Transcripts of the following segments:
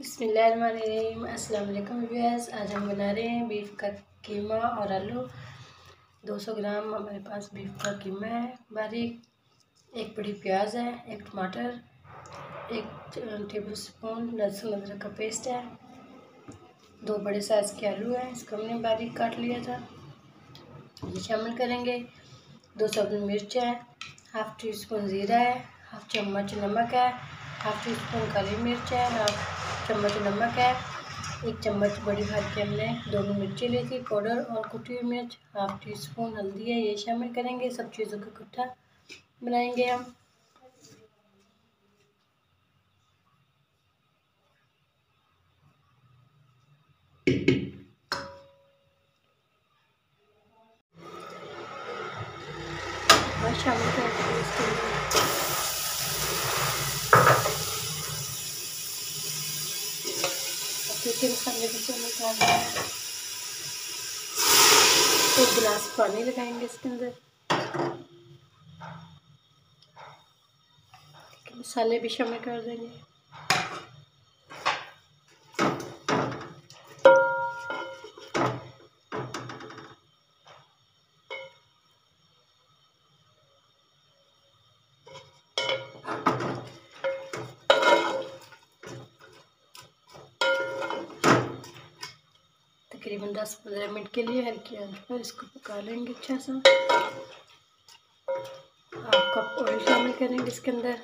बिस्मिल्लाहिर्रहमानिर्रहीम। अस्सलाम वालेकुम व्यूअर्स। आज हम बना रहे हैं बीफ का कीमा और आलू। 200 ग्राम हमारे पास बीफ का कीमा है बारीक, एक बड़ी प्याज है, एक टमाटर, 1 टेबल स्पून लहसुन अदरक का पेस्ट है, 2 बड़े साइज़ के आलू हैं, इसको हमने बारीक काट लिया था, ये शामिल करेंगे। 2 सब्ज़ मिर्च है, हाफ़ टी स्पून ज़ीरा है, हाफ़ चम्मच नमक है, हाफ़ टी स्पून काली मिर्च है, हाफ़ चम्मच नमक है, 1 चम्मच बड़ी भर के हमने दोनों मिर्ची ली थी पाउडर और कुटी हुई मिर्च, हाफ़ टी स्पून हल्दी है, ये शामिल करेंगे। सब चीज़ों को इकट्ठा बनाएंगे हम। और शामिल करेंगे इसके लिए मसाले को शामिल करना है। 1 गिलास पानी लगाएंगे इसके अंदर। मसाले भी शामिल कर देंगे। तकरीबन 10-15 मिनट के लिए हल्की आंच पर इसको पका लेंगे अच्छा सा। हाफ कप ऑयल शामिल करेंगे इसके अंदर।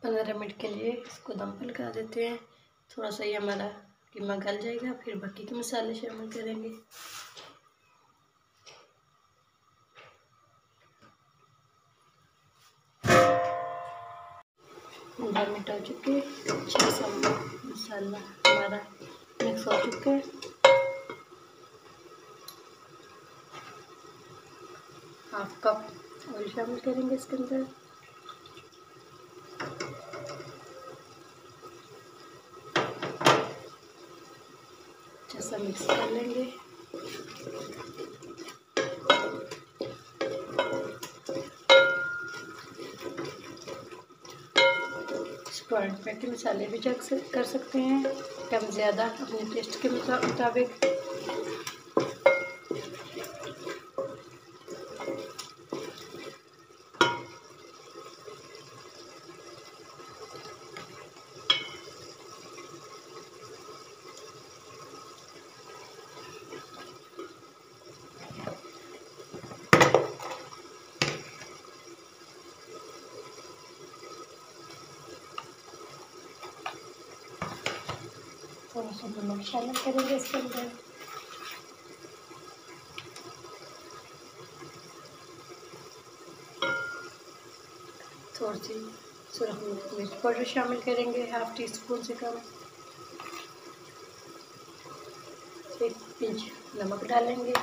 पंद्रह मिनट के लिए इसको दम पर लगा देते हैं। थोड़ा सा ये हमारा कीमा गल जाएगा, फिर बाकी के मसाले शामिल करेंगे। 15 मिनट हो चुके, अच्छा सा मसाला हमारा मिक्स हो चुका है। हाफ कप ऑयल शामिल करेंगे इसके अंदर। अच्छा सा मिक्स कर लेंगे। पॉइंट पे के मसाले भी चेक कर सकते हैं, कम ज़्यादा अपने टेस्ट के मुताबिक। थोड़ा सा नमक शामिल करेंगे इसके अंदर। थोड़ी सी सुरख मिर्च पाउडर शामिल करेंगे, हाफ़ टी स्पून से कम। 1 पिंच नमक डालेंगे।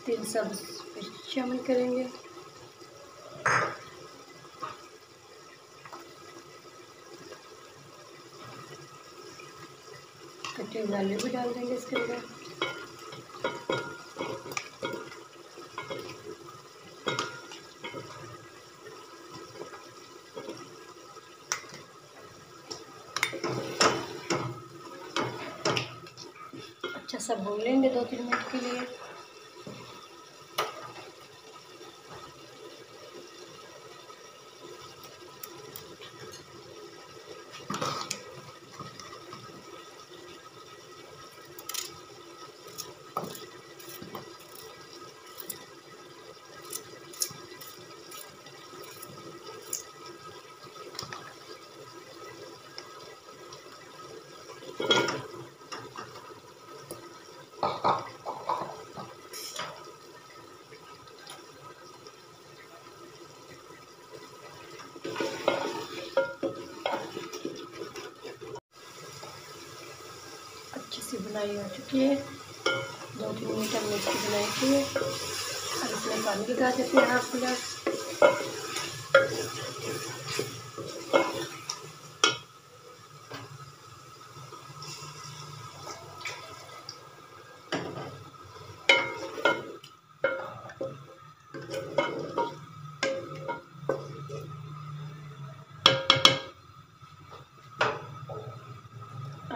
तीन सब्ज़ मिर्च शामिल करेंगे। कटे हुए आलू भी डाल देंगे इसके अंदर। अच्छा सा भून लेंगे 2-3 मिनट के लिए। फ्राई हो चुकी है। 2-3 मिनट हमने इसकी बनाई की है। अब इसमें पानी लगा देते हैं 1/2 गिलास।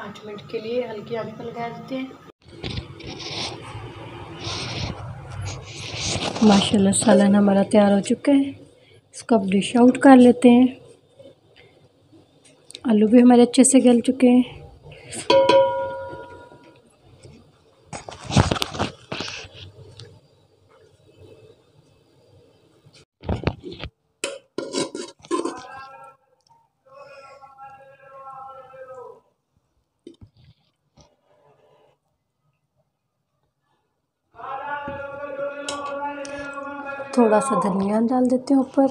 आठ मिनट के लिए हल्की आंच पर लगा देते हैं। माशाल्लाह सालन हमारा तैयार हो चुका है। इसको अब डिश आउट कर लेते हैं। आलू भी हमारे अच्छे से गल चुके हैं। थोड़ा सा धनिया डाल देते हैं ऊपर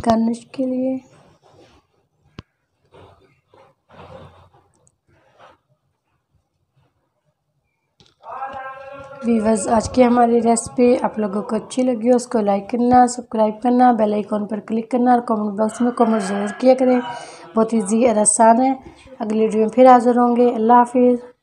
गार्निश के लिए। व्यूअर्स, आज की हमारी रेसिपी आप लोगों को अच्छी लगी हो उसको लाइक करना, सब्सक्राइब करना, बेल आइकॉन पर क्लिक करना और कमेंट बॉक्स में कमेंट ज़रूर किया करें। बहुत ईजी और आसान है। अगली वीडियो में फिर हाज़िर होंगे। अल्लाह हाफिज़।